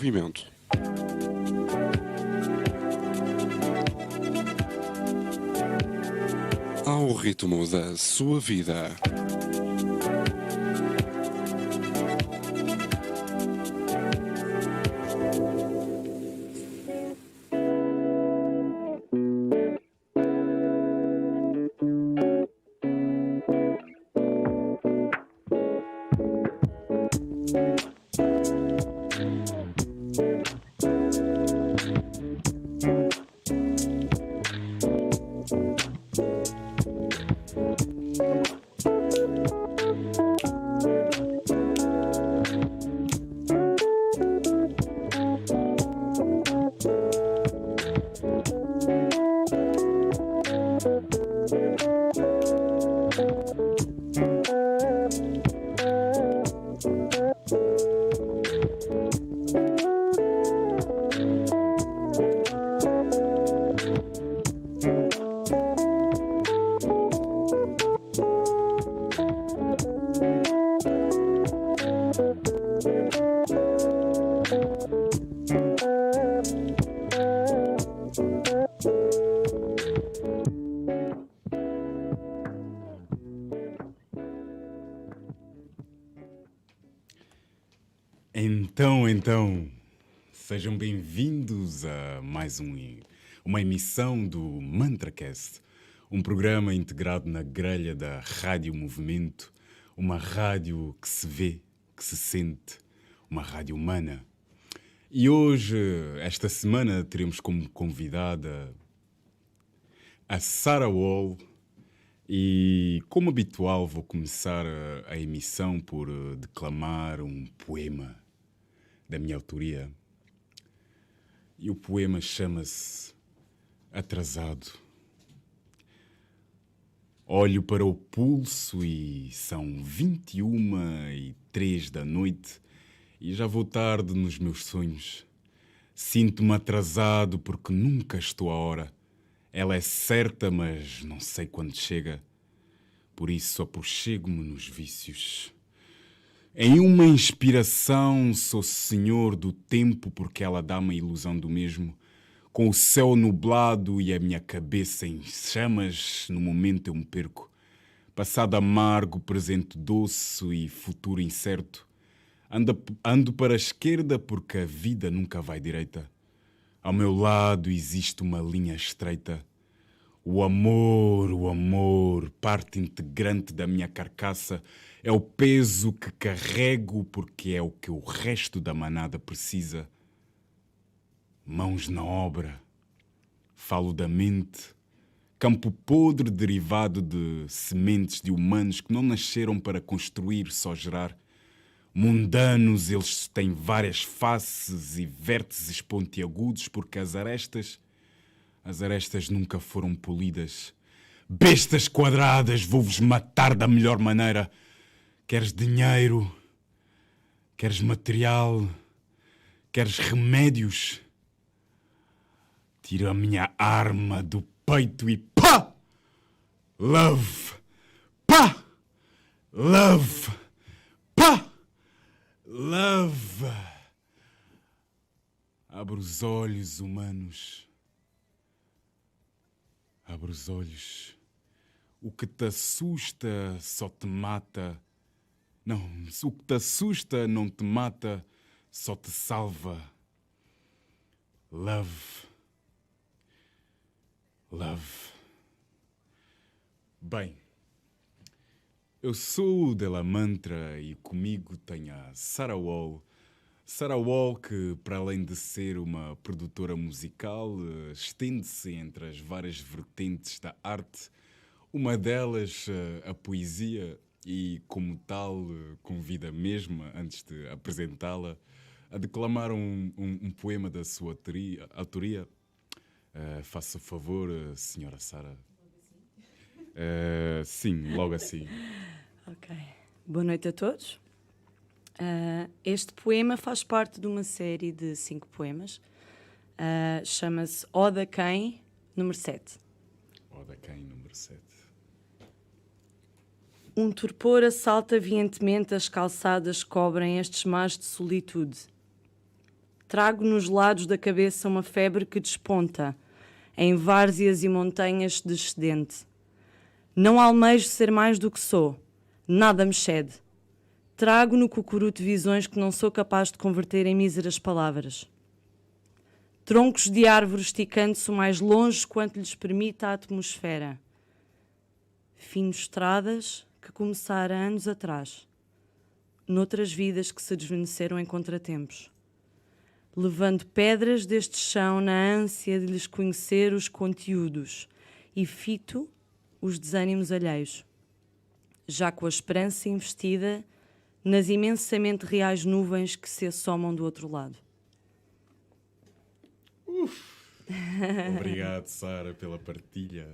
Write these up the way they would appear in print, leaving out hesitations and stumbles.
movimento. Ao ritmo da sua vida. Então, sejam bem-vindos a mais uma emissão do MantraCast, um programa integrado na grelha da Rádio Movimento, uma rádio que se vê, que se sente, uma rádio humana. E hoje, esta semana, teremos como convidada a Sarah Wall e, como habitual, vou começar a emissão por declamar um poema da minha autoria. E o poema chama-se Atrasado. Olho para o pulso e são 21h03 da noite e já vou tarde nos meus sonhos. Sinto-me atrasado porque nunca estou à hora. Ela é certa, mas não sei quando chega. Por isso aproxego-me nos vícios. Em uma inspiração sou senhor do tempo porque ela dá-me a ilusão do mesmo. Com o céu nublado e a minha cabeça em chamas, no momento eu me perco. Passado amargo, presente doce e futuro incerto. Ando para a esquerda porque a vida nunca vai direita. Ao meu lado existe uma linha estreita. O amor, parte integrante da minha carcaça, é o peso que carrego porque é o que o resto da manada precisa. Mãos na obra, falo da mente, campo podre derivado de sementes de humanos que não nasceram para construir, só gerar. Mundanos, eles têm várias faces e vértices pontiagudos porque as arestas nunca foram polidas. Bestas quadradas, vou-vos matar da melhor maneira. Queres dinheiro? Queres material? Queres remédios? Tira a minha arma do peito e pá! Love! Pá! Love! Pá! Love! Abre os olhos, humanos. Abre os olhos. O que te assusta só te mata. Não, o que te assusta não te mata, só te salva. Love. Love. Bem, eu sou o Della Mantra e comigo tenho a Sarah Wall. Sarah Wall, que para além de ser uma produtora musical, estende-se entre as várias vertentes da arte. Uma delas, a poesia, e como tal, convida mesmo, antes de apresentá-la, a declamar um poema da sua autoria. Faça o favor, senhora Sarah. Sim, logo assim. Ok. Boa noite a todos. Este poema faz parte de uma série de 5 poemas. Chama-se Oda Quem, número 7. Oda Quem, número 7. Um torpor assalta vientemente as calçadas que cobrem estes mares de solitude. Trago nos lados da cabeça uma febre que desponta, em várzeas e montanhas descendente. Não almejo ser mais do que sou, nada me cede. Trago no cucuruto visões que não sou capaz de converter em míseras palavras. Troncos de árvores esticando-se o mais longe quanto lhes permita a atmosfera. Finoestradas que começaram anos atrás, noutras vidas que se desvaneceram em contratempos. Levando pedras deste chão na ânsia de lhes conhecer os conteúdos e fito os desânimos alheios. Já com a esperança investida nas imensamente reais nuvens que se assomam do outro lado. Obrigado, Sara, pela partilha.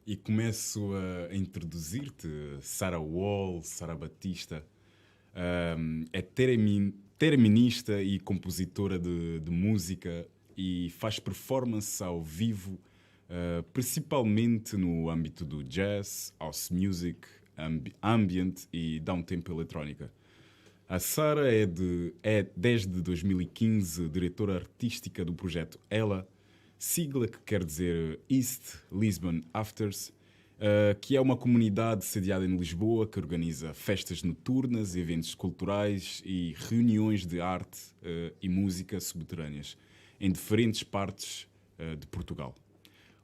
E começo a introduzir-te, Sara Wall, Sara Batista. É terminista e compositora de música e faz performance ao vivo, principalmente no âmbito do jazz, house music, ambient e downtempo eletrónica. A Sara é desde 2015 diretora artística do projeto Ela, sigla que quer dizer East Lisbon Afters, que é uma comunidade sediada em Lisboa que organiza festas noturnas, eventos culturais e reuniões de arte e música subterrâneas em diferentes partes de Portugal.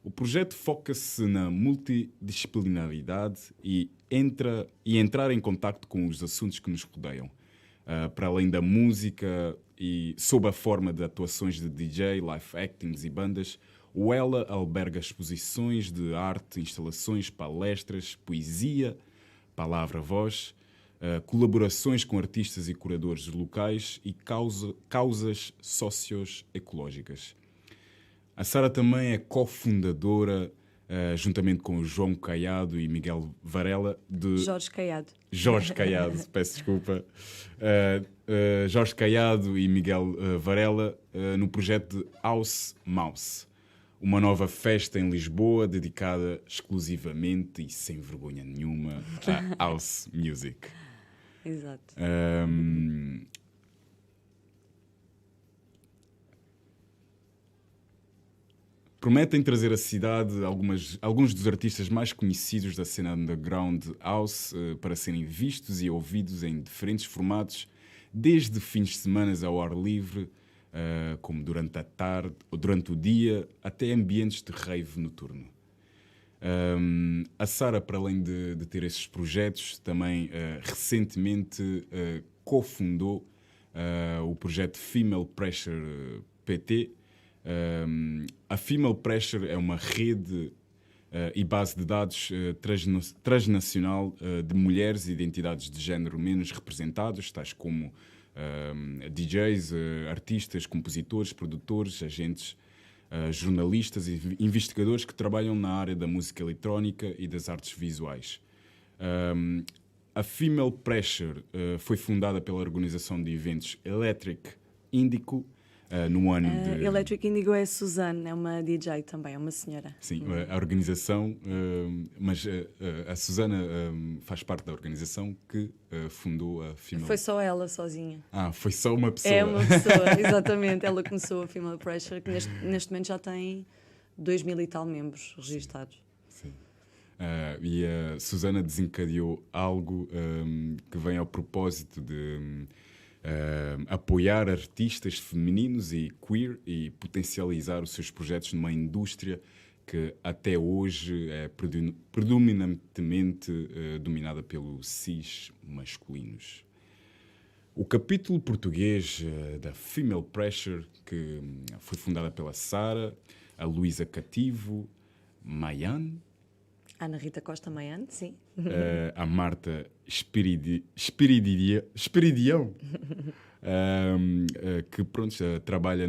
O projeto foca-se na multidisciplinaridade e entrar em contacto com os assuntos que nos rodeiam, para além da música e sob a forma de atuações de DJ, live actings e bandas. O Ela alberga exposições de arte, instalações, palestras, poesia, palavra-voz, colaborações com artistas e curadores locais e causas socioecológicas. A Sara também é cofundadora, juntamente com o João Caiado e Miguel Varela, de... Jorge Caiado, peço desculpa. Jorge Caiado e Miguel Varela, no projeto de House Mouse, uma nova festa em Lisboa dedicada exclusivamente e sem vergonha nenhuma a house music. Exato. Prometem trazer à cidade alguns dos artistas mais conhecidos da cena underground house para serem vistos e ouvidos em diferentes formatos, desde fins de semana ao ar livre, como durante a tarde ou durante o dia, até ambientes de rave noturno. A Sara, para além de ter esses projetos, também recentemente cofundou o projeto Female Pressure PT. A Female Pressure é uma rede e base de dados transnacional de mulheres e identidades de género menos representadas, tais como DJs, artistas, compositores, produtores, agentes, jornalistas e investigadores que trabalham na área da música eletrónica e das artes visuais. A Female Pressure foi fundada pela organização de eventos Electric Indigo, no ano de... Electric Indigo é a Suzanne, é uma DJ também, é uma senhora. Sim, a organização, mas a Susana faz parte da organização que fundou a Female... Foi só ela, sozinha. Foi só uma pessoa. É uma pessoa, exatamente. Ela começou a Female Pressure, que neste momento já tem 2.000 e tal membros registados. Sim. E a Susana desencadeou algo que vem ao propósito de... apoiar artistas femininos e queer e potencializar os seus projetos numa indústria que até hoje é predominantemente dominada pelos cis masculinos. O capítulo português da Female Pressure, que foi fundada pela Sara, a Luísa Cativo, Mayan, Ana Rita Costa Maian, sim. A Marta Espiridião, que pronto, trabalha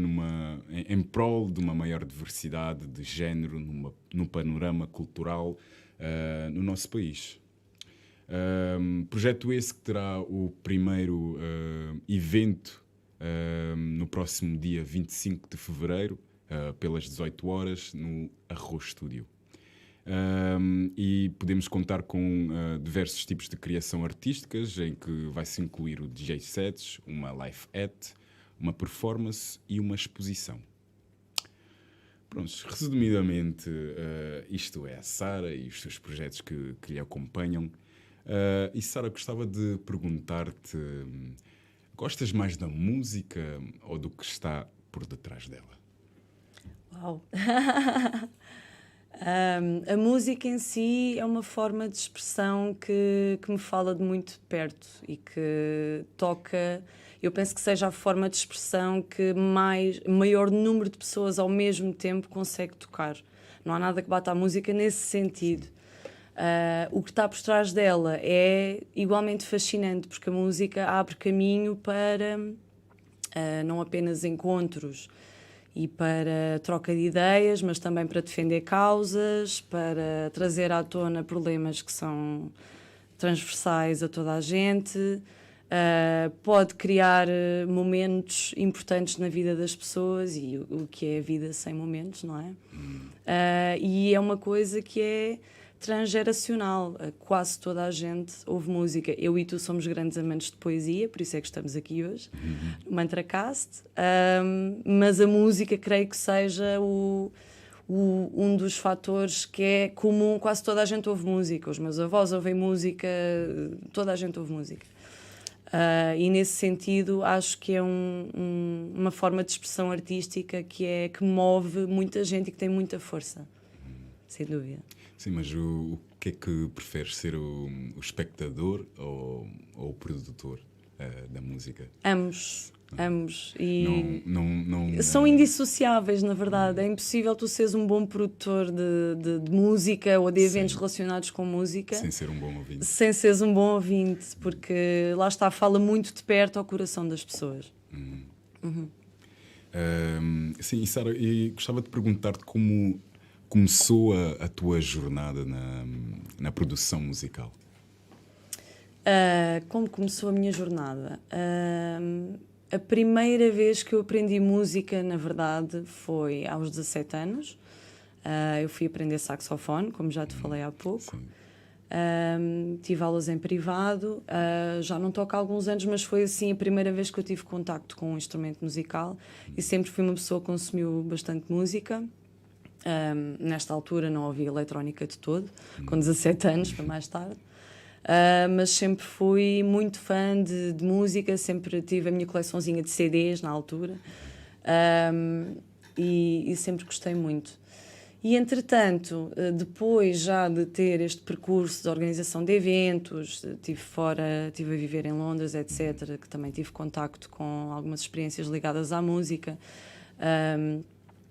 em prol de uma maior diversidade de género no panorama cultural no nosso país. Projeto esse que terá o primeiro evento no próximo dia 25 de fevereiro, pelas 18 horas, no Arroz Studio. E podemos contar com diversos tipos de criação artísticas, em que vai-se incluir o DJ sets, uma live act, uma performance e uma exposição. Pronto, resumidamente, isto é a Sara e os seus projetos que lhe acompanham. E Sara, gostava de perguntar-te, gostas mais da música ou do que está por detrás dela? Uau! A música em si é uma forma de expressão que me fala de muito de perto e que toca. Eu penso que seja a forma de expressão que maior número de pessoas ao mesmo tempo consegue tocar. Não há nada que bata a música nesse sentido. O que está por trás dela é igualmente fascinante, porque a música abre caminho para não apenas encontros e para troca de ideias, mas também para defender causas, para trazer à tona problemas que são transversais a toda a gente. Pode criar momentos importantes na vida das pessoas e o que é a vida sem momentos, não é? E é uma coisa que é transgeracional. Quase toda a gente ouve música. Eu e tu somos grandes amantes de poesia, por isso é que estamos aqui hoje, no Mantracast. Mas a música creio que seja um dos fatores que é comum. Quase toda a gente ouve música. Os meus avós ouvem música, toda a gente ouve música. E nesse sentido acho que é uma forma de expressão artística que move muita gente e que tem muita força, sem dúvida. Sim, mas o que é que preferes, ser o espectador ou o produtor da música? Ambos. E não, são indissociáveis, na verdade. É impossível tu seres um bom produtor de música ou de eventos relacionados com música sem ser um bom ouvinte. Sem seres um bom ouvinte, porque lá está, fala muito de perto ao coração das pessoas. Sim, e Sara, gostava de perguntar-te como começou a tua jornada na produção musical. Como começou a minha jornada? A primeira vez que eu aprendi música, na verdade, foi aos 17 anos. Eu fui aprender saxofone, como já te falei há pouco. Tive aulas em privado. Já não toco há alguns anos, mas foi assim a primeira vez que eu tive contacto com um instrumento musical. E sempre fui uma pessoa que consumiu bastante música. Nesta altura não ouvia eletrónica de todo, com 17 anos, foi mais tarde. Mas sempre fui muito fã de música, sempre tive a minha coleçãozinha de CDs na altura, e sempre gostei muito. E entretanto, depois já de ter este percurso de organização de eventos, estive a viver em Londres, etc., que também tive contacto com algumas experiências ligadas à música.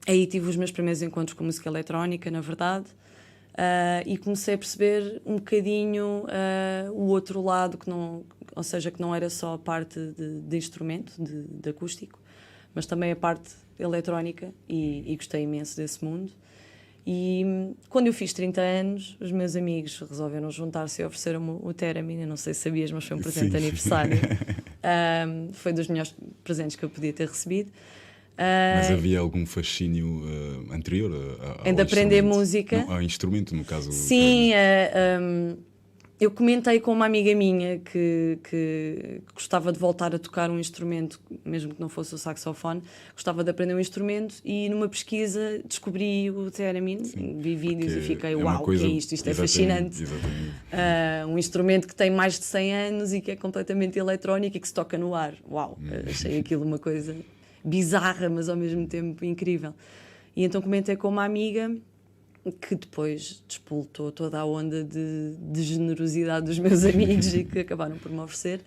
Aí tive os meus primeiros encontros com música eletrónica, na verdade. E comecei a perceber um bocadinho o outro lado, ou seja, que não era só a parte de instrumento, de acústico, mas também a parte eletrónica, e gostei imenso desse mundo. E quando eu fiz 30 anos, os meus amigos resolveram juntar-se e ofereceram-me o Theremin. Eu não sei se sabias, mas foi um presente de aniversário. Foi dos melhores presentes que eu podia ter recebido. Mas havia algum fascínio anterior de aprender música? Ao instrumento, no caso? Sim, eu comentei com uma amiga minha que gostava de voltar a tocar um instrumento, mesmo que não fosse o saxofone, gostava de aprender um instrumento, e numa pesquisa descobri o Theremin, vi vídeos e fiquei, uau, o que é isto? Isto é fascinante. Um instrumento que tem mais de 100 anos e que é completamente eletrónico e que se toca no ar. Uau, achei aquilo uma coisa bizarra, mas ao mesmo tempo incrível. E então comentei com uma amiga que depois despoltou toda a onda de generosidade dos meus amigos e que acabaram por me oferecer.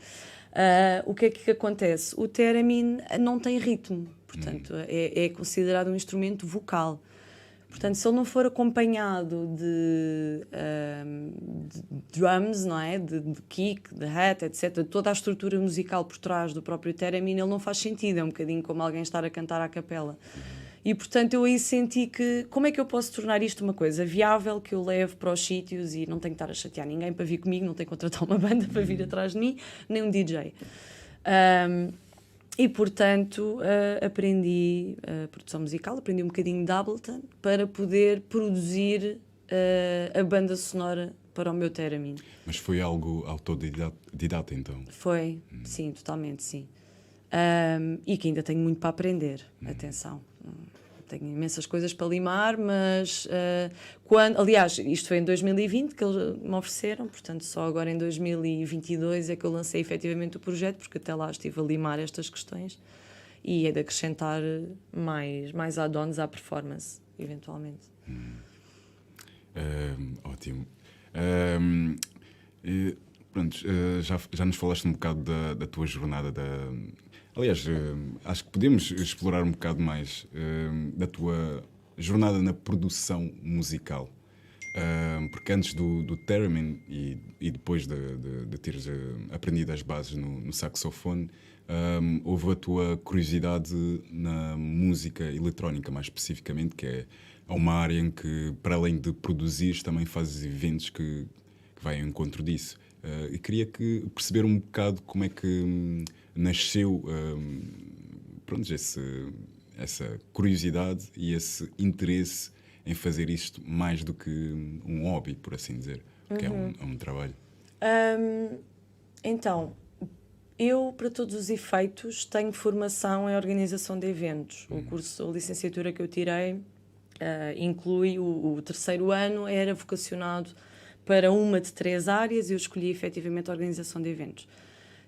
O que é que acontece? O Theremin não tem ritmo, portanto é considerado um instrumento vocal. Portanto, se ele não for acompanhado de drums, não é? De kick, de hat, etc., toda a estrutura musical por trás do próprio Theremin, ele não faz sentido. É um bocadinho como alguém estar a cantar à capela. E, portanto, eu aí senti que como é que eu posso tornar isto uma coisa viável, que eu leve para os sítios e não tenho que estar a chatear ninguém para vir comigo, não tenho que contratar uma banda para vir atrás de mim, nem um DJ. E, portanto, aprendi produção musical, aprendi um bocadinho de Ableton para poder produzir a banda sonora para o meu Theremin. Mas foi algo autodidata, então? Foi, sim, totalmente, sim. E que ainda tenho muito para aprender, atenção. Tenho imensas coisas para limar, mas aliás, isto foi em 2020 que eles me ofereceram, portanto só agora em 2022 é que eu lancei efetivamente o projeto, porque até lá estive a limar estas questões e é de acrescentar mais add-ons à performance, eventualmente. Ótimo. Pronto, já nos falaste um bocado da tua jornada. Aliás, acho que podemos explorar um bocado mais da tua jornada na produção musical. Porque antes do theremin e depois de teres aprendido as bases no saxofone, houve a tua curiosidade na música eletrónica, mais especificamente, que é uma área em que, para além de produzir, também fazes eventos que vai ao encontro disso. E queria perceber um bocado como é que nasceu pronto, essa curiosidade e esse interesse em fazer isto mais do que um hobby, por assim dizer, que é um trabalho. Então, eu, para todos os efeitos, tenho formação em organização de eventos. O curso, a licenciatura que eu tirei, inclui o terceiro ano, era vocacionado para uma de 3 áreas e eu escolhi efetivamente a organização de eventos.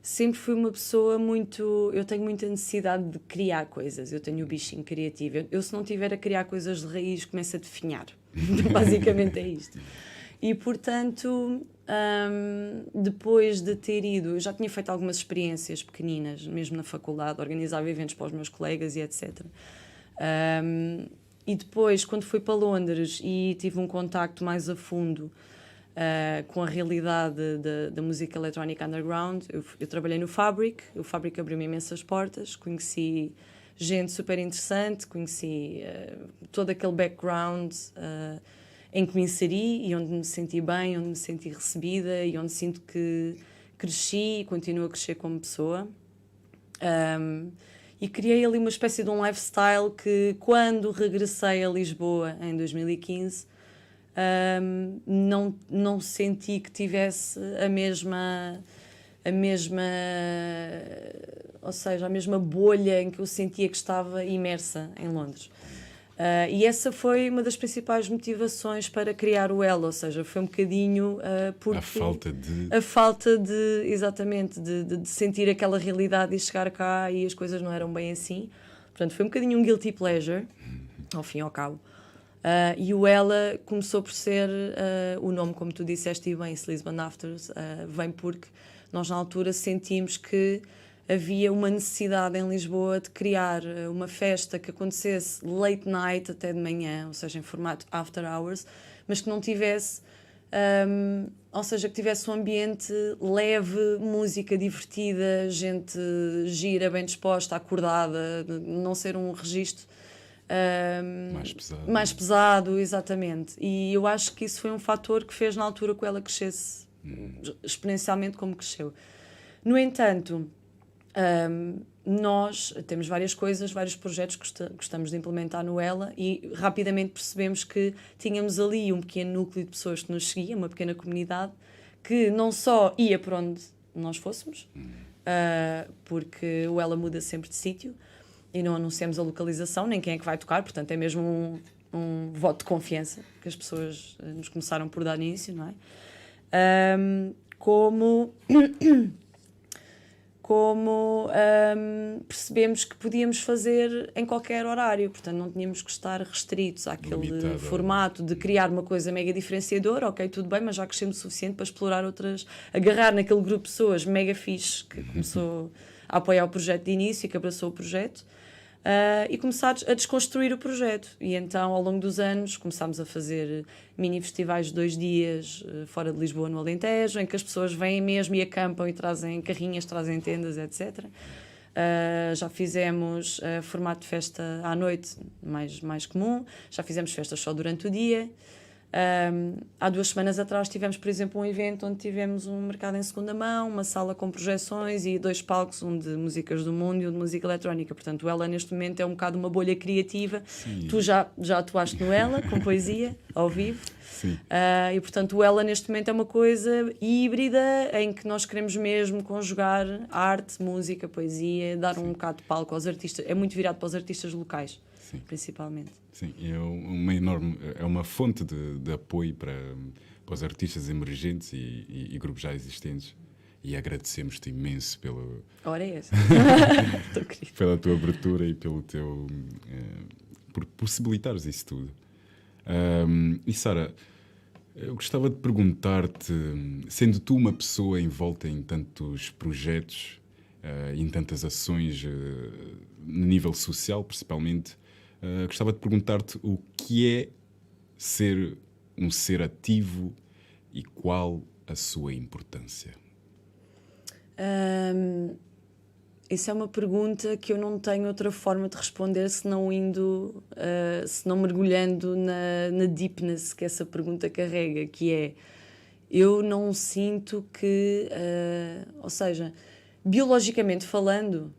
Sempre fui uma pessoa eu tenho muita necessidade de criar coisas, eu tenho o bichinho criativo. Eu se não tiver a criar coisas de raiz, começo a definhar. Basicamente é isto. E, portanto, depois de ter ido, eu já tinha feito algumas experiências pequeninas, mesmo na faculdade, organizava eventos para os meus colegas e etc. E depois, quando fui para Londres e tive um contacto mais a fundo com a realidade da música eletrónica underground, eu trabalhei no Fabric. O Fabric abriu-me imensas portas, conheci gente super interessante, conheci todo aquele background em que me inseri e onde me senti bem, onde me senti recebida e onde sinto que cresci e continuo a crescer como pessoa. E criei ali uma espécie de um lifestyle que, quando regressei a Lisboa em 2015, não senti que tivesse a mesma, ou seja, a mesma bolha em que eu sentia que estava imersa em Londres. E essa foi uma das principais motivações para criar o Ela, ou seja, foi um bocadinho porque a falta de exatamente, de sentir aquela realidade e chegar cá e as coisas não eram bem assim. Portanto, foi um bocadinho um guilty pleasure, ao fim e ao cabo. E o Ela começou por ser o nome, como tu disseste e bem, Lisbon Afters, vem porque nós na altura sentimos que havia uma necessidade em Lisboa de criar uma festa que acontecesse late night até de manhã, ou seja, em formato after hours, mas que não tivesse, ou seja, que tivesse um ambiente leve, música divertida, gente gira, bem disposta, acordada, não ser um registro mais pesado, exatamente. E eu acho que isso foi um fator que fez na altura que ela crescesse exponencialmente como cresceu. No entanto, nós temos vários projetos que gostamos de implementar no Ela e rapidamente percebemos que tínhamos ali um pequeno núcleo de pessoas que nos seguiam, uma pequena comunidade que não só ia por onde nós fôssemos, porque o Ela muda sempre de sítio e não anunciamos a localização, nem quem é que vai tocar, portanto é mesmo um voto de confiança que as pessoas nos começaram por dar início, não é? Como percebemos que podíamos fazer em qualquer horário, portanto não tínhamos que estar restritos àquele formato de criar uma coisa mega diferenciadora, ok, tudo bem, mas já crescemos o suficiente para explorar outras, agarrar naquele grupo de pessoas mega fixe que começou a apoiar o projeto de início e que abraçou o projeto, e começar a desconstruir o projeto. E então, ao longo dos anos, começámos a fazer mini festivais de 2 dias fora de Lisboa, no Alentejo, em que as pessoas vêm mesmo e acampam e trazem carrinhas, trazem tendas, etc. Já fizemos formato de festa à noite mais comum, já fizemos festas só durante o dia. Há 2 semanas atrás tivemos, por exemplo, um evento onde tivemos um mercado em segunda mão, uma sala com projeções e 2 palcos, um de músicas do mundo e um de música eletrónica. Portanto, o Ela neste momento é um bocado uma bolha criativa. Sim. Tu já atuaste no Ela, com poesia, ao vivo. Sim. E portanto o Ela neste momento é uma coisa híbrida em que nós queremos mesmo conjugar arte, música, poesia, dar um bocado de palco aos artistas. É muito virado para os artistas locais, Sim. principalmente. Sim, é uma fonte de apoio para os artistas emergentes e grupos já existentes. E agradecemos-te imenso Ora é essa. Estou querido. pela tua abertura e pelo teu por possibilitares isso tudo. E Sara, eu gostava de perguntar-te, sendo tu uma pessoa envolta em tantos projetos, em tantas ações, no nível social principalmente, gostava de perguntar-te o que é ser um ser ativo e qual a sua importância? Isso é uma pergunta que eu não tenho outra forma de responder senão senão mergulhando na deepness que essa pergunta carrega, que é, eu não sinto que, ou seja, biologicamente falando,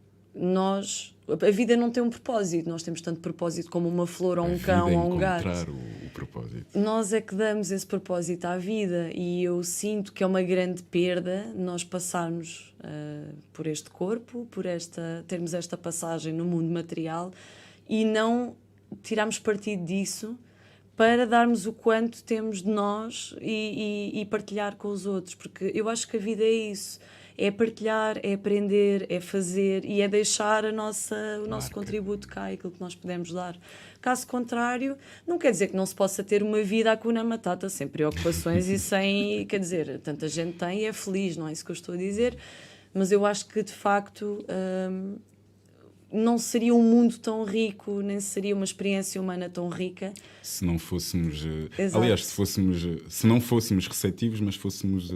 a vida não tem um propósito, nós temos tanto propósito como uma flor ou um cão ou um gato. Encontrar o propósito. Nós é que damos esse propósito à vida e eu sinto que é uma grande perda nós passarmos por este corpo, termos esta passagem no mundo material e não tirarmos partido disso para darmos o quanto temos de nós e partilhar com os outros, porque eu acho que a vida é isso. É partilhar, é aprender, é fazer e é deixar o nosso contributo cá, aquilo que nós podemos dar. Caso contrário, não quer dizer que não se possa ter uma vida Hakuna Matata, sem preocupações e sem... Quer dizer, tanta gente tem e é feliz, não é isso que eu estou a dizer, mas eu acho que, de facto, não seria um mundo tão rico, nem seria uma experiência humana tão rica. Se não fôssemos... Exato. aliás, se não fôssemos receptivos, mas fôssemos...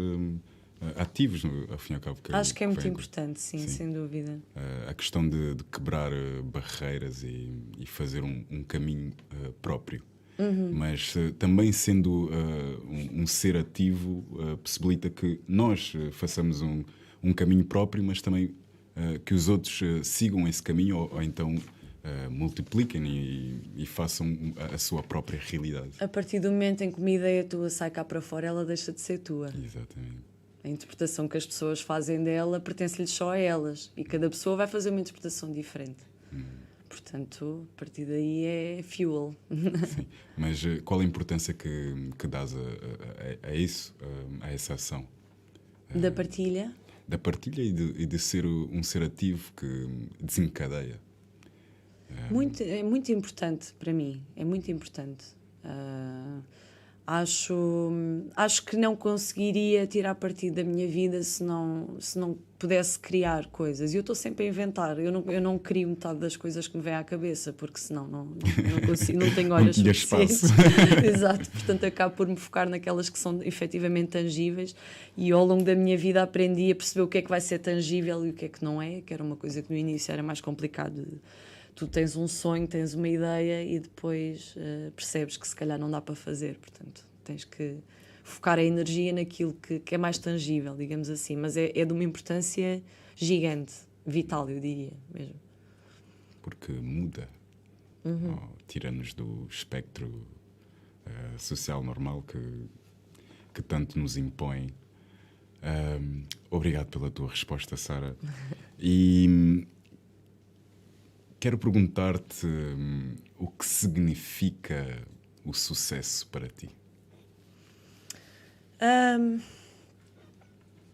ativos, ao fim e ao cabo. Acho que é muito importante, sim, sem dúvida. A questão de quebrar barreiras e fazer um caminho próprio. Mas também sendo um ser ativo possibilita que nós façamos um caminho próprio, mas também que os outros sigam esse caminho ou então multipliquem e façam a sua própria realidade. A partir do momento em que uma ideia tua sai cá para fora, ela deixa de ser tua. Exatamente. A interpretação que as pessoas fazem dela pertence-lhes só a elas. E cada pessoa vai fazer uma interpretação diferente. Portanto, a partir daí é fuel. Sim. Mas qual a importância que dás a isso, a essa ação? Da partilha? Da partilha e de ser um ser ativo que desencadeia. É muito importante para mim. É muito importante. Acho que não conseguiria tirar partido da minha vida se não pudesse criar coisas. E eu estou sempre a inventar. Eu não crio metade das coisas que me vêm à cabeça, porque senão não consigo, não tenho olhos suficientes. Exato. Portanto, acabo por me focar naquelas que são efetivamente tangíveis. E ao longo da minha vida aprendi a perceber o que é que vai ser tangível e o que é que não é, que era uma coisa que no início era mais complicado. Tu tens um sonho, tens uma ideia e depois percebes que se calhar não dá para fazer. Portanto, tens que focar a energia naquilo que é mais tangível, digamos assim. Mas é de uma importância gigante, vital, eu diria mesmo. Porque muda. Tira-nos do espectro social normal que tanto nos impõe. Obrigado pela tua resposta, Sara. E... quero perguntar-te o que significa o sucesso para ti?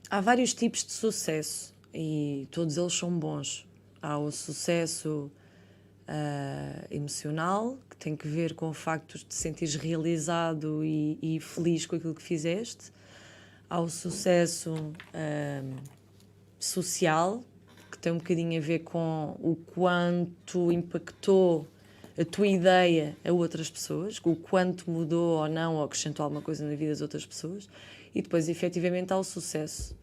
Há vários tipos de sucesso e todos eles são bons. Há o sucesso emocional, que tem que ver com o facto de te sentires realizado e feliz com aquilo que fizeste. Há o sucesso social, que tem um bocadinho a ver com o quanto impactou a tua ideia a outras pessoas, o quanto mudou ou não, ou acrescentou alguma coisa na vida das outras pessoas. E depois, efetivamente, há o sucesso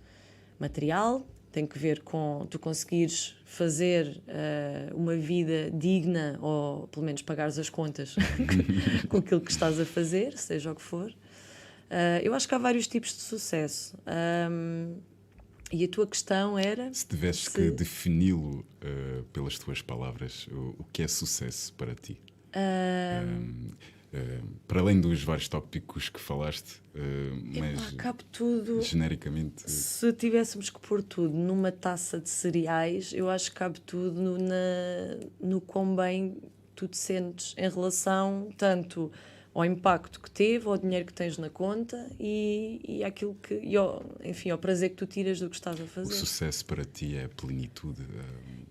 material, tem que ver com tu conseguires fazer uma vida digna, ou pelo menos pagares as contas com aquilo que estás a fazer, seja o que for. Eu acho que há vários tipos de sucesso. E a tua questão era... Se tivesses que defini-lo pelas tuas palavras, o que é sucesso para ti? Para além dos vários tópicos que falaste, mas cabe tudo. Genericamente... Se tivéssemos que pôr tudo numa taça de cereais, eu acho que cabe tudo no quão bem tu te sentes em relação tanto ao impacto que teve, ao dinheiro que tens na conta e àquilo que, enfim, ao prazer que tu tiras do que estás a fazer. O sucesso para ti é a plenitude.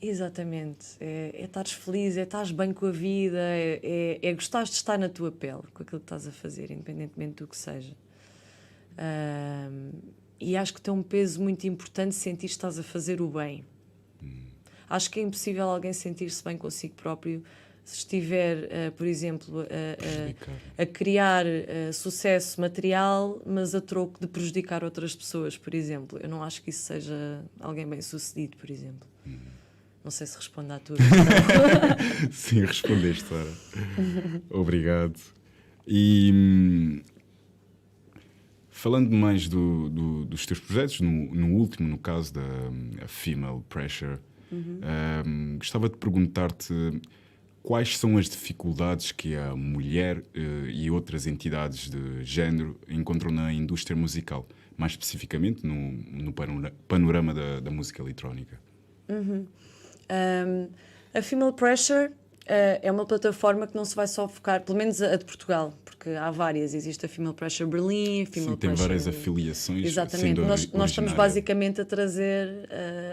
Exatamente. É estares feliz, é estares bem com a vida, é gostares de estar na tua pele com aquilo que estás a fazer, independentemente do que seja. E acho que tem um peso muito importante sentir que estás a fazer o bem. Acho que é impossível alguém sentir-se bem consigo próprio se estiver, por exemplo, a criar sucesso material, mas a troco de prejudicar outras pessoas, por exemplo. Eu não acho que isso seja alguém bem-sucedido, por exemplo. Não sei se responde à tua questão. Sim, respondeste, Sara. Obrigado. E falando mais dos teus projetos, no último, no caso da Female Pressure, gostava de perguntar-te quais são as dificuldades que a mulher e outras entidades de género encontram na indústria musical, mais especificamente no panorama da música eletrónica. A Female Pressure é uma plataforma que não se vai só focar, pelo menos a de Portugal, porque há várias. Existe a Female Pressure Berlim, Female tem Pressure... várias afiliações. Exatamente. Nós estamos basicamente a trazer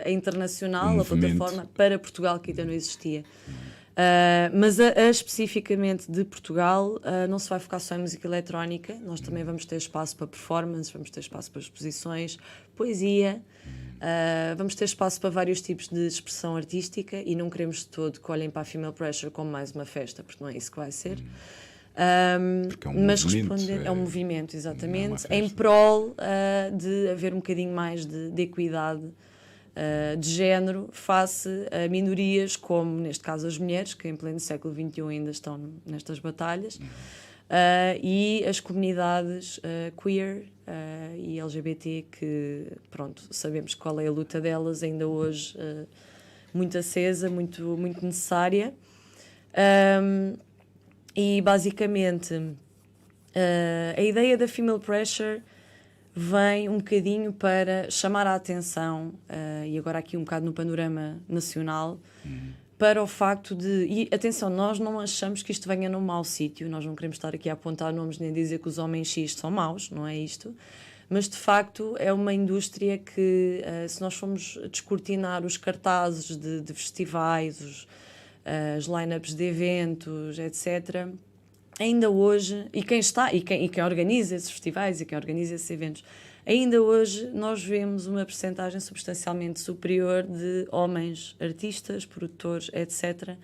a internacional, a plataforma, para Portugal, que ainda não existia. Mas especificamente de Portugal, não se vai focar só em música eletrónica. Nós também vamos ter espaço para performance, vamos ter espaço para exposições, poesia, vamos ter espaço para vários tipos de expressão artística e não queremos de todo que olhem para a Female Pressure como mais uma festa, porque não é isso que vai ser. Porque é um mas movimento, responder é um movimento, exatamente, é em prol de haver um bocadinho mais de equidade de género face a minorias como, neste caso, as mulheres, que em pleno século XXI ainda estão nestas batalhas, e as comunidades queer e LGBT, que, pronto, sabemos qual é a luta delas, ainda hoje muito acesa, muito, muito necessária. E, basicamente, a ideia da Female Pressure vem um bocadinho para chamar a atenção, e agora aqui um bocado no panorama nacional, para o facto de... E atenção, nós não achamos que isto venha num mau sítio, nós não queremos estar aqui a apontar nomes nem dizer que os homens X são maus, não é isto, mas de facto é uma indústria que, se nós formos descortinar os cartazes de festivais, as line-ups de eventos, etc., ainda hoje, e quem organiza esses festivais e quem organiza esses eventos, ainda hoje nós vemos uma percentagem substancialmente superior de homens artistas, produtores, etc.,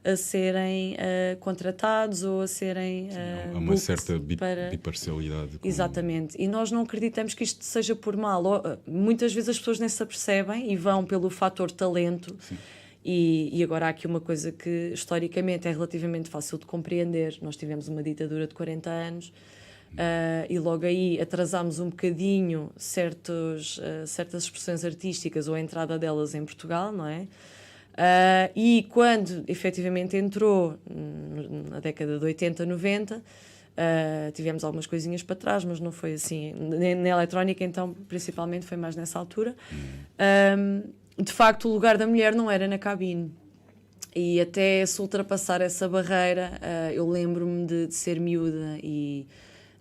a serem contratados ou a serem há uma certa biparcialidade. Exatamente. E nós não acreditamos que isto seja por mal. Muitas vezes as pessoas nem se apercebem e vão pelo fator talento. Sim. E agora há aqui uma coisa que historicamente é relativamente fácil de compreender. Nós tivemos uma ditadura de 40 anos e logo aí atrasámos um bocadinho certas expressões artísticas ou a entrada delas em Portugal, não é? E quando efetivamente entrou na década de 80, 90, tivemos algumas coisinhas para trás, mas não foi assim. Na eletrónica, então, principalmente, foi mais nessa altura. De facto, o lugar da mulher não era na cabine. E até se ultrapassar essa barreira, eu lembro-me de ser miúda e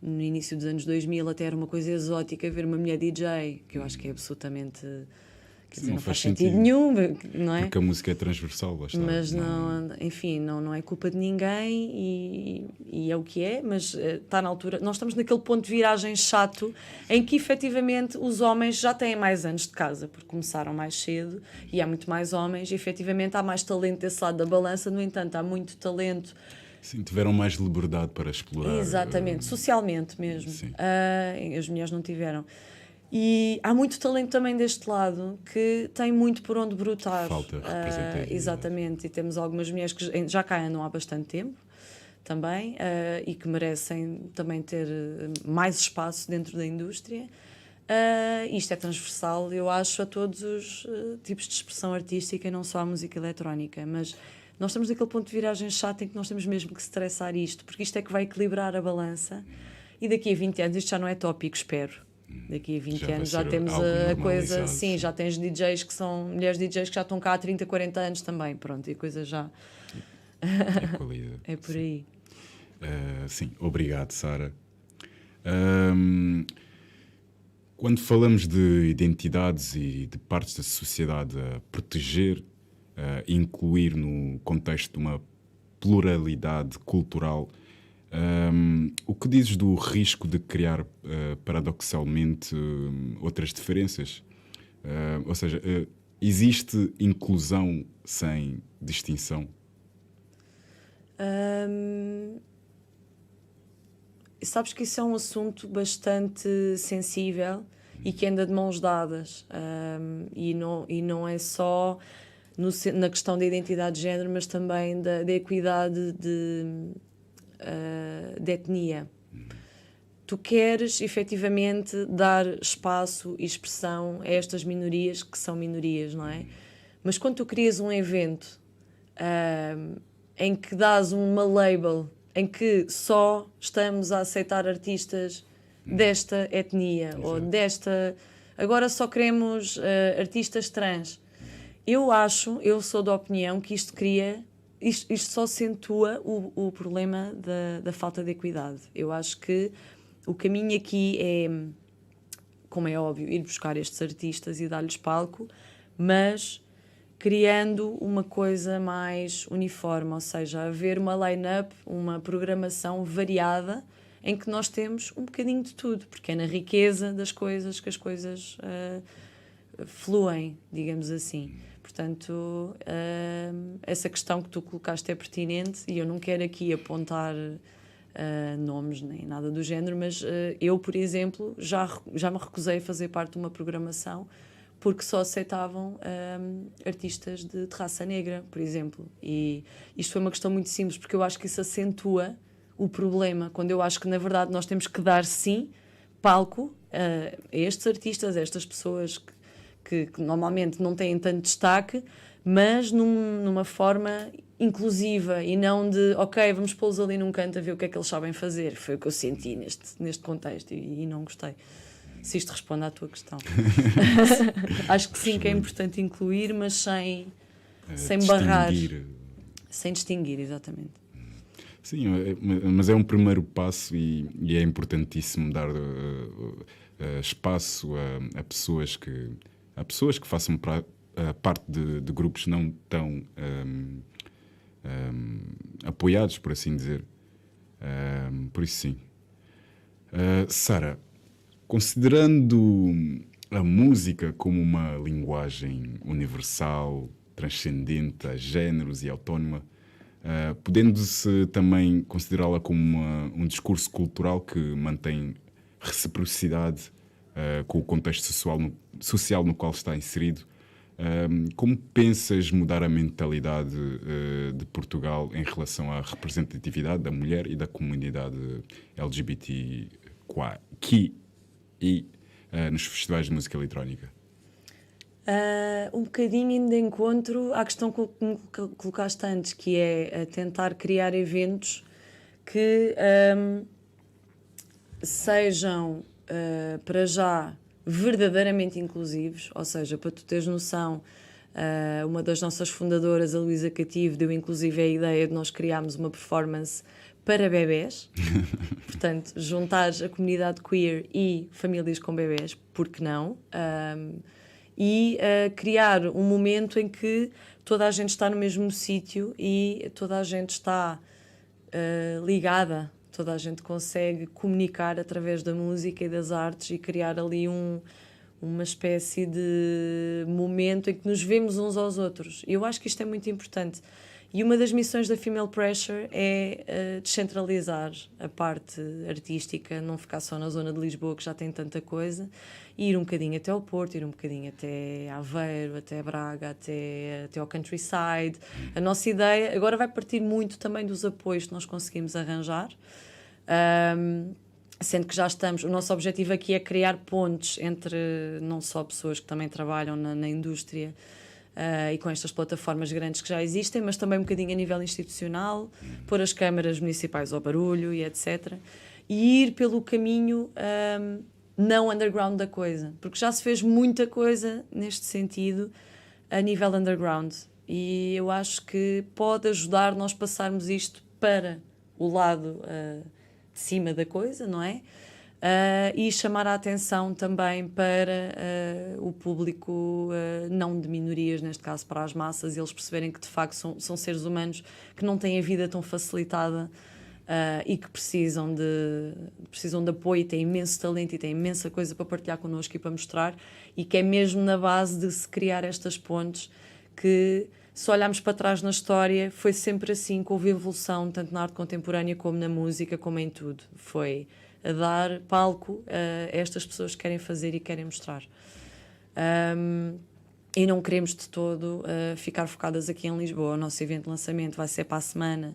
no início dos anos 2000 até era uma coisa exótica ver uma mulher DJ, que eu acho que é absolutamente... Quer dizer, não faz sentido nenhum, não é? Porque a música é transversal, lá está. Mas não, enfim, não é culpa de ninguém e é o que é, mas está na altura. Nós estamos naquele ponto de viragem chato em que efetivamente os homens já têm mais anos de casa, porque começaram mais cedo e há muito mais homens, e efetivamente há mais talento desse lado da balança, no entanto, há muito talento. Sim, tiveram mais liberdade para explorar. Exatamente, socialmente mesmo. As mulheres não tiveram. E há muito talento também deste lado que tem muito por onde brotar. Falta representatividade. Exatamente, e temos algumas mulheres que já cá andam há bastante tempo também, e que merecem também ter mais espaço dentro da indústria. Isto é transversal, eu acho, a todos os tipos de expressão artística e não só a música eletrónica, mas nós estamos naquele ponto de viragem chato em que nós temos mesmo que estressar isto, porque isto é que vai equilibrar a balança, e daqui a 20 anos, isto já não é tópico, espero. Daqui a 20 Já vai anos já ser temos algo a coisa, normalizado, sim, já tens DJs que são mulheres DJs que já estão cá há 30, 40 anos também, pronto, e a coisa já Qualidade. é por aí. Sim, obrigado, Sara. Quando falamos de identidades e de partes da sociedade a proteger, a incluir no contexto de uma pluralidade cultural, o que dizes do risco de criar, paradoxalmente, outras diferenças? Ou seja, existe inclusão sem distinção? Sabes que isso é um assunto bastante sensível e que anda de mãos dadas, e não é só na questão da identidade de género, mas também da equidade de etnia. Tu queres efetivamente dar espaço e expressão a estas minorias que são minorias, não é? Mas quando tu crias um evento em que dás uma label em que só estamos a aceitar artistas desta etnia, Exato. ou desta... Agora só queremos artistas trans. Eu sou da opinião que isto só acentua o problema da falta de equidade. Eu acho que o caminho aqui é, como é óbvio, ir buscar estes artistas e dar-lhes palco, mas criando uma coisa mais uniforme, ou seja, haver uma line-up, uma programação variada em que nós temos um bocadinho de tudo, porque é na riqueza das coisas que as coisas fluem, digamos assim. Portanto, essa questão que tu colocaste é pertinente e eu não quero aqui apontar nomes nem nada do género, mas eu, por exemplo, já me recusei a fazer parte de uma programação porque só aceitavam artistas de raça negra, por exemplo. E isto foi uma questão muito simples, porque eu acho que isso acentua o problema, quando eu acho que, na verdade, nós temos que dar, sim, palco a estes artistas, a estas pessoas que normalmente não têm tanto destaque, mas numa forma inclusiva e não de, ok, vamos pô-los ali num canto a ver o que é que eles sabem fazer. Foi o que eu senti neste contexto e não gostei. Se isto responde à tua questão. Acho que sim, que é importante incluir, mas sem barrar. Sem distinguir, exatamente. Sim, mas é um primeiro passo e é importantíssimo dar espaço a pessoas que façam parte de grupos não tão apoiados, por assim dizer. Por isso, sim. Sara, considerando a música como uma linguagem universal, transcendente a géneros e autónoma, podendo-se também considerá-la como um discurso cultural que mantém reciprocidade com o contexto social no qual está inserido, como pensas mudar a mentalidade de Portugal em relação à representatividade da mulher e da comunidade LGBTQI nos festivais de música eletrónica? Um bocadinho indo de encontro à questão que colocaste antes, que é tentar criar eventos que sejam, para já, verdadeiramente inclusivos, ou seja, para tu teres noção, uma das nossas fundadoras, a Luísa Cativo, deu inclusive a ideia de nós criarmos uma performance para bebés, portanto, juntar a comunidade queer e famílias com bebés, por que não? E criar um momento em que toda a gente está no mesmo sítio e toda a gente está ligada, toda a gente consegue comunicar através da música e das artes e criar ali uma espécie de momento em que nos vemos uns aos outros. Eu acho que isto é muito importante. E uma das missões da Female Pressure é descentralizar a parte artística, não ficar só na zona de Lisboa, que já tem tanta coisa, e ir um bocadinho até ao Porto, ir um bocadinho até Aveiro, até Braga, até ao Countryside. A nossa ideia agora vai partir muito também dos apoios que nós conseguimos arranjar, sendo que já estamos... O nosso objetivo aqui é criar pontes entre não só pessoas que também trabalham na indústria, e com estas plataformas grandes que já existem, mas também um bocadinho a nível institucional, pôr as câmaras municipais ao barulho e etc. E ir pelo caminho não underground da coisa, porque já se fez muita coisa neste sentido a nível underground, e eu acho que pode ajudar nós passarmos isto para o lado de cima da coisa, não é? E chamar a atenção também para o público, não de minorias, neste caso para as massas, e eles perceberem que de facto são seres humanos que não têm a vida tão facilitada e que precisam de apoio, e têm imenso talento e têm imensa coisa para partilhar connosco e para mostrar, e que é mesmo na base de se criar estas pontes que, se olharmos para trás na história, foi sempre assim, que houve evolução tanto na arte contemporânea como na música, como em tudo. Foi a dar palco a estas pessoas que querem fazer e querem mostrar. E não queremos de todo ficar focadas aqui em Lisboa. O nosso evento de lançamento vai ser para a semana,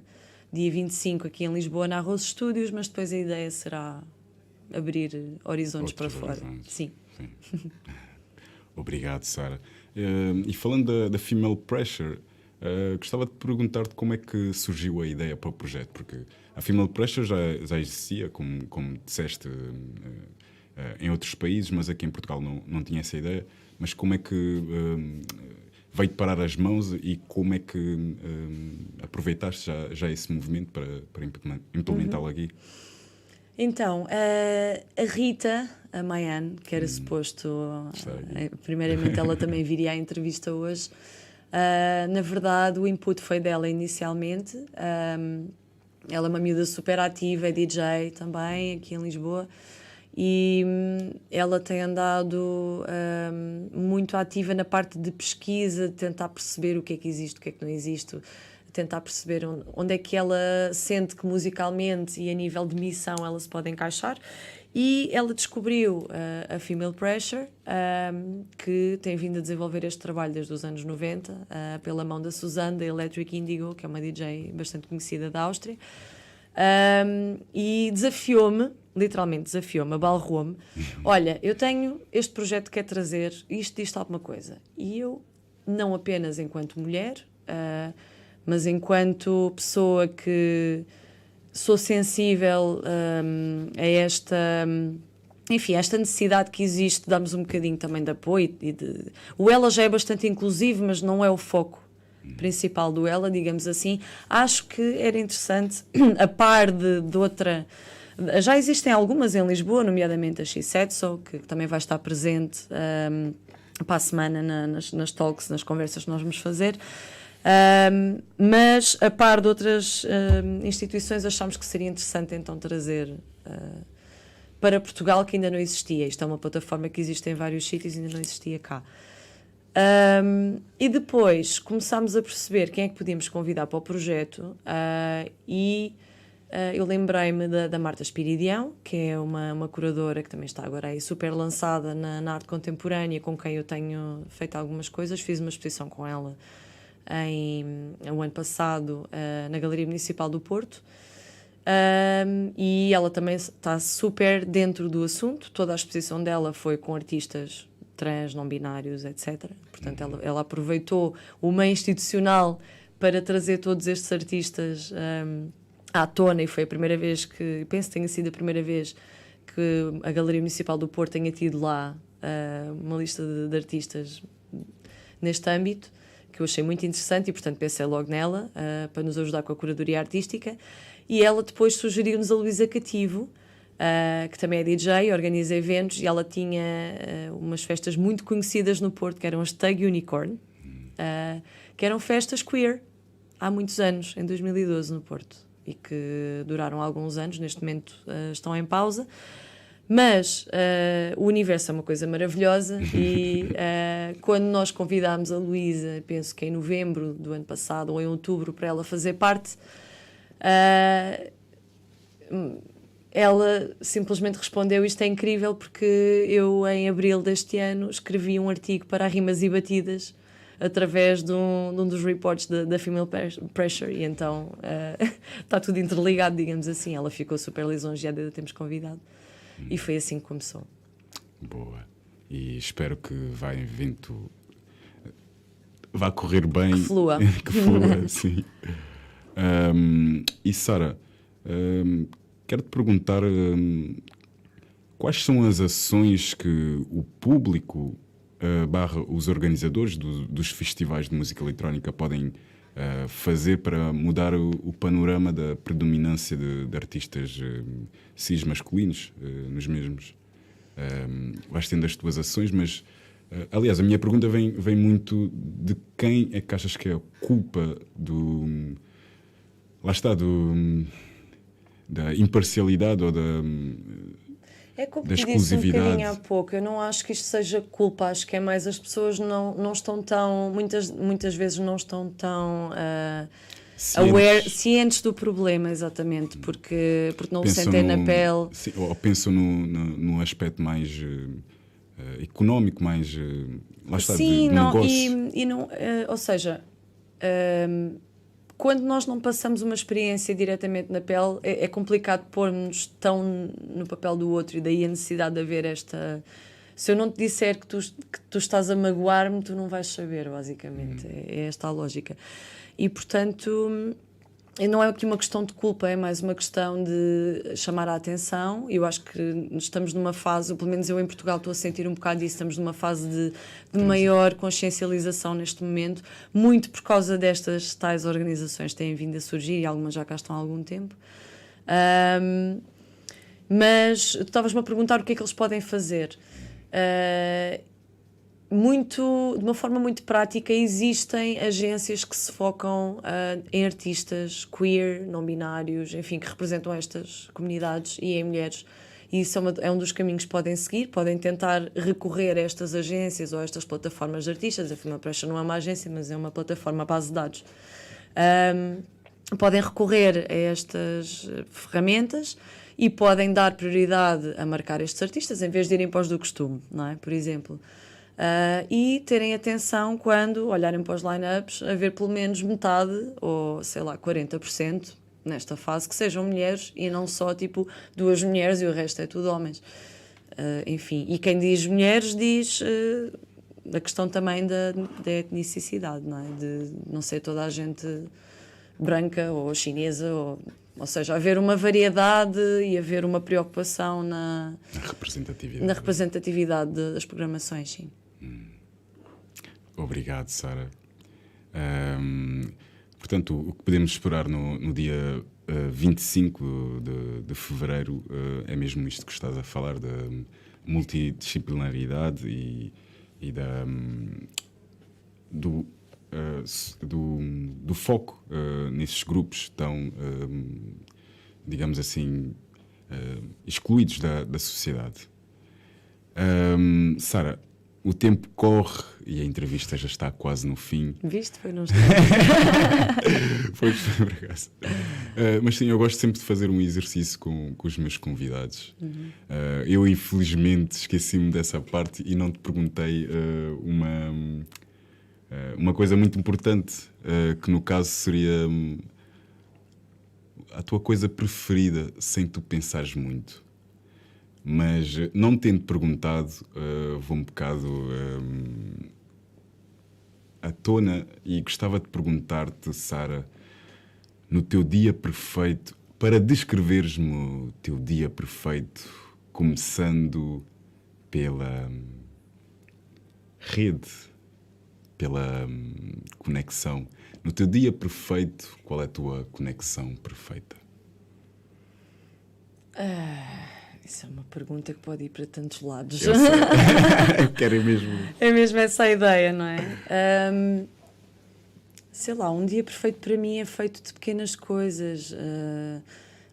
dia 25, aqui em Lisboa, na Rose Studios, mas depois a ideia será abrir horizontes para fora. Sim. Obrigado, Sara. E falando da Female Pressure, gostava de perguntar-te como é que surgiu a ideia para o projeto, porque a Female Pressure já existia, como disseste, em outros países, mas aqui em Portugal não tinha essa ideia. Mas como é que veio-te parar as mãos, e como é que aproveitaste já esse movimento para implementá-lo aqui? Então, a Rita, a Maiane, que era suposto... primeiramente, ela também viria à entrevista hoje. Na verdade, o input foi dela inicialmente. Ela é uma miúda super ativa, é DJ também, aqui em Lisboa. E ela tem andado muito ativa na parte de pesquisa, de tentar perceber o que é que existe, o que é que não existe, tentar perceber onde é que ela sente que musicalmente e a nível de missão ela se pode encaixar. E ela descobriu a Female Pressure, que tem vindo a desenvolver este trabalho desde os anos 90, pela mão da Suzanne, da Electric Indigo, que é uma DJ bastante conhecida da Áustria. E desafiou-me, literalmente desafiou-me, abalroou-me. Olha, eu tenho este projeto que quer trazer, isto diz alguma coisa. E eu, não apenas enquanto mulher, mas enquanto pessoa que sou sensível a esta necessidade que existe de darmos um bocadinho também de apoio. O Ela já é bastante inclusivo, mas não é o foco principal do Ela, digamos assim. Acho que era interessante, a par de outra... Já existem algumas em Lisboa, nomeadamente a She Said So, que também vai estar presente para a semana nas talks, nas conversas que nós vamos fazer. Mas a par de outras instituições, achámos que seria interessante então trazer para Portugal, que ainda não existia. Isto é uma plataforma que existe em vários sítios e ainda não existia cá. E depois começámos a perceber quem é que podíamos convidar para o projeto, e eu lembrei-me da Marta Espiridião, que é uma curadora que também está agora aí super lançada na arte contemporânea, com quem eu tenho feito algumas coisas. Fiz uma exposição com ela o ano passado na Galeria Municipal do Porto, e ela também está super dentro do assunto. Toda a exposição dela foi com artistas trans, não binários, etc. Portanto, ela aproveitou o meio institucional para trazer todos estes artistas à tona, e foi a primeira vez que, penso que tenha sido a primeira vez que a Galeria Municipal do Porto tenha tido lá uma lista de artistas neste âmbito, que eu achei muito interessante, e portanto pensei logo nela para nos ajudar com a curadoria artística. E ela depois sugeriu-nos a Luísa Cativo, que também é DJ, organiza eventos, e ela tinha umas festas muito conhecidas no Porto, que eram as Tug Unicorn, que eram festas queer, há muitos anos, em 2012 no Porto, e que duraram alguns anos. Neste momento estão em pausa, Mas o universo é uma coisa maravilhosa e quando nós convidámos a Luísa, penso que em novembro do ano passado ou em outubro, para ela fazer parte, ela simplesmente respondeu: isto é incrível, porque eu em abril deste ano escrevi um artigo para a Rimas e Batidas através de um dos reports da Female Pressure, e então está tudo interligado, digamos assim. Ela ficou super lisonjeada de termos convidado e foi assim que começou. Boa. E espero que vá correr bem. Que flua. Que flua, sim. E Sara, quero-te perguntar quais são as ações que o público barra os organizadores dos festivais de música eletrónica podem fazer para mudar o panorama da predominância de artistas cis masculinos nos mesmos. Vais tendo as tuas ações, mas aliás, a minha pergunta vem muito de quem é que achas que é a culpa da imparcialidade ou É como da te disse um exclusividade. bocadinho há pouco, eu não acho que isto seja culpa, acho que é mais as pessoas não estão tão, muitas vezes não estão tão cientes do problema, exatamente, porque não o sentem na pele. Sim, ou pensam no aspecto mais económico, mais lá está, Sim, de não, negócio. e não, ou seja, quando nós não passamos uma experiência diretamente na pele, é complicado pôr-nos tão no papel do outro, e daí a necessidade de haver esta... Se eu não te disser que tu estás a magoar-me, tu não vais saber, basicamente. É esta a lógica. E, portanto, não é aqui uma questão de culpa, é mais uma questão de chamar a atenção. Eu acho que estamos numa fase, pelo menos eu em Portugal estou a sentir um bocado disso, estamos numa fase de maior consciencialização neste momento, muito por causa destas tais organizações que têm vindo a surgir, e algumas já cá estão há algum tempo. Mas tu estavas-me a perguntar o que é que eles podem fazer. De uma forma muito prática, existem agências que se focam em artistas queer, não binários, enfim, que representam estas comunidades e em mulheres. E isso é um dos caminhos que podem seguir. Podem tentar recorrer a estas agências ou a estas plataformas de artistas. A Female Pressure não é uma agência, mas é uma plataforma à base de dados. Podem recorrer a estas ferramentas e podem dar prioridade a marcar estes artistas em vez de irem para os do costume, não é? Por exemplo. E terem atenção quando olharem para os line-ups, a ver pelo menos metade, ou sei lá, 40% nesta fase, que sejam mulheres, e não só tipo 2 mulheres e o resto é tudo homens. Enfim, e quem diz mulheres diz a questão também da etnicidade, não é? De não ser toda a gente branca ou chinesa, ou seja, haver uma variedade e haver uma preocupação na representatividade das programações, sim. Obrigado, Sara. Portanto, o que podemos esperar no dia 25 de fevereiro é mesmo isto que estás a falar, da multidisciplinaridade e do foco nesses grupos tão, digamos assim, excluídos da sociedade. Sara, o tempo corre e a entrevista já está quase no fim. Viste? Foi não está. Foi por acaso. Mas sim, eu gosto sempre de fazer um exercício com os meus convidados. Eu, infelizmente, esqueci-me dessa parte e não te perguntei uma coisa muito importante, que no caso seria a tua coisa preferida, sem tu pensares muito. Mas não tendo perguntado, vou um bocado à tona e gostava de perguntar-te, Sara, no teu dia perfeito, para descreveres-me o teu dia perfeito, começando pela rede, pela conexão. No teu dia perfeito, qual é a tua conexão perfeita? Isso é uma pergunta que pode ir para tantos lados. Eu sei. Eu quero mesmo. É mesmo essa a ideia, não é? Sei lá, um dia perfeito para mim é feito de pequenas coisas.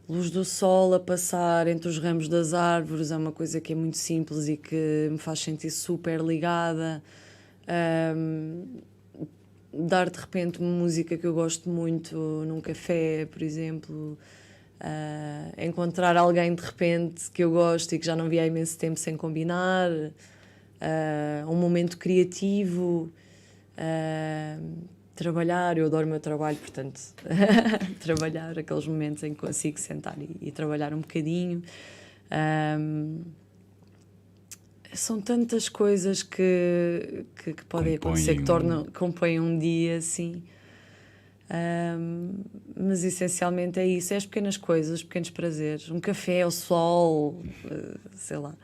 luz do sol a passar entre os ramos das árvores é uma coisa que é muito simples e que me faz sentir super ligada. Dar de repente uma música que eu gosto muito num café, por exemplo. Encontrar alguém de repente que eu gosto e que já não vi há imenso tempo sem combinar. Um momento criativo. Trabalhar, eu adoro o meu trabalho, portanto, trabalhar, aqueles momentos em que consigo sentar e trabalhar um bocadinho. São tantas coisas que podem acontecer, que compõem um dia, assim. Mas essencialmente é isso, é as pequenas coisas, os pequenos prazeres. Um café, o sol, sei lá,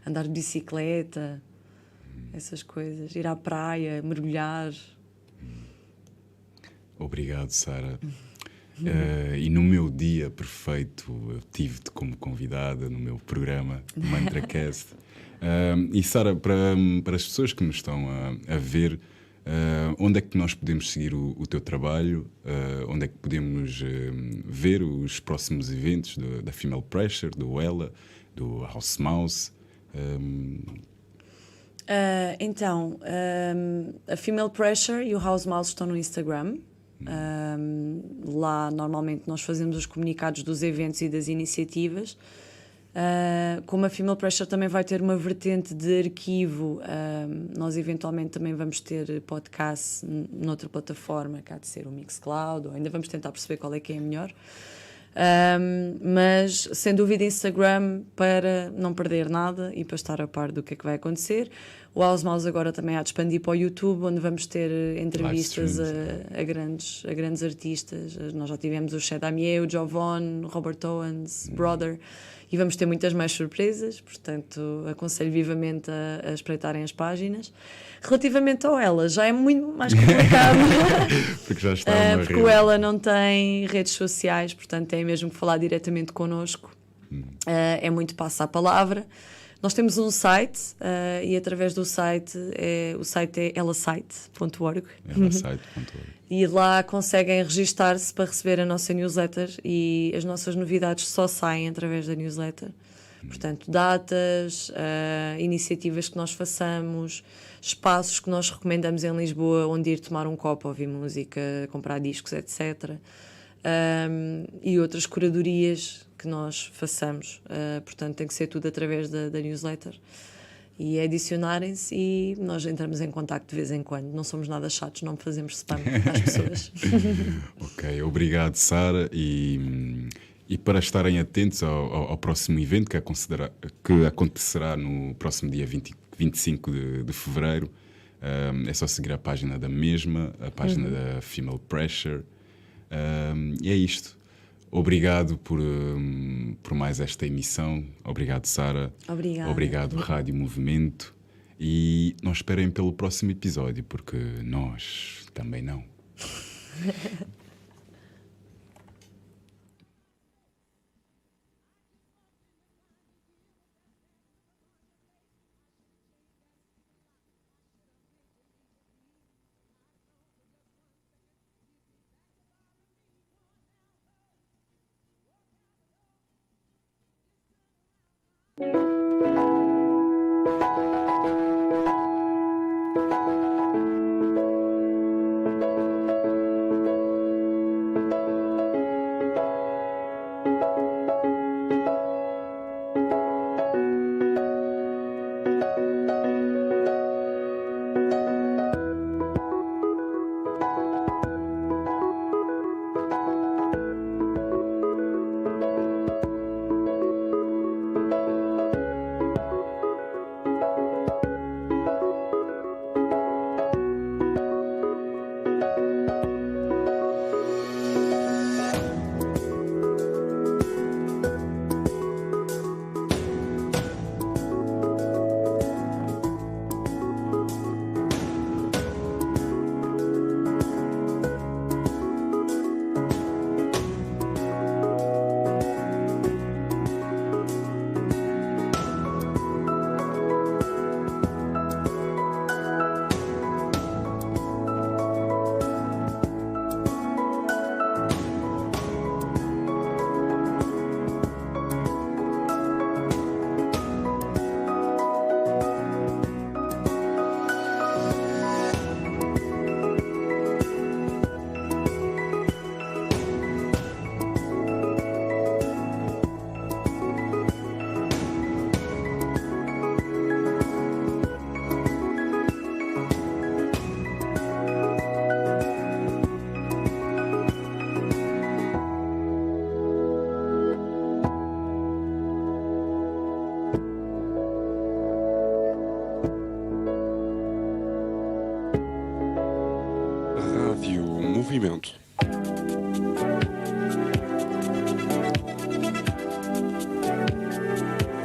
andar de bicicleta, essas coisas. Ir à praia, mergulhar. Obrigado, Sara. E no meu dia perfeito, eu tive-te como convidada no meu programa MantraCast. E Sara, para as pessoas que nos estão a ver, onde é que nós podemos seguir o teu trabalho? Onde é que podemos ver os próximos eventos da Female Pressure, do Ella, do House Mouse? Então, a Female Pressure e o House Mouse estão no Instagram. Lá normalmente nós fazemos os comunicados dos eventos e das iniciativas. Como a Female Pressure também vai ter uma vertente de arquivo, nós eventualmente também vamos ter podcast noutra plataforma, que há de ser o Mixcloud, ou ainda vamos tentar perceber qual é que é a melhor. Mas sem dúvida Instagram para não perder nada e para estar a par do que é que vai acontecer. O House Mouse agora também há de expandir para o YouTube, onde vamos ter entrevistas a grandes artistas. Nós já tivemos o Chet Damier, o Jovon, o Robert Owens, Brother, e vamos ter muitas mais surpresas, portanto aconselho vivamente a espreitarem as páginas. Relativamente ao Ella, já é muito mais complicado. Porque já está porque o Ella não tem redes sociais, portanto tem mesmo que falar diretamente connosco. É muito passa a palavra. Nós temos um site e através do site, o site é ellasite.org. E lá conseguem registar-se para receber a nossa newsletter e as nossas novidades só saem através da newsletter. Portanto, datas, iniciativas que nós façamos, espaços que nós recomendamos em Lisboa onde ir tomar um copo, ouvir música, comprar discos, etc. E outras curadorias que nós façamos. Portanto, tem que ser tudo através da newsletter. E adicionarem-se e nós entramos em contacto de vez em quando. Não somos nada chatos, não fazemos spam às pessoas. Ok, obrigado, Sara. E para estarem atentos ao próximo evento que acontecerá no próximo dia 25 de fevereiro, é só seguir a página da mesma, a página da Female Pressure. E é isto. Obrigado por mais esta emissão. Obrigado, Sara. Obrigada. Obrigado, Rádio Movimento. E não esperem pelo próximo episódio, porque nós também não. movimento.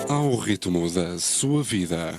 Ao ritmo da sua vida.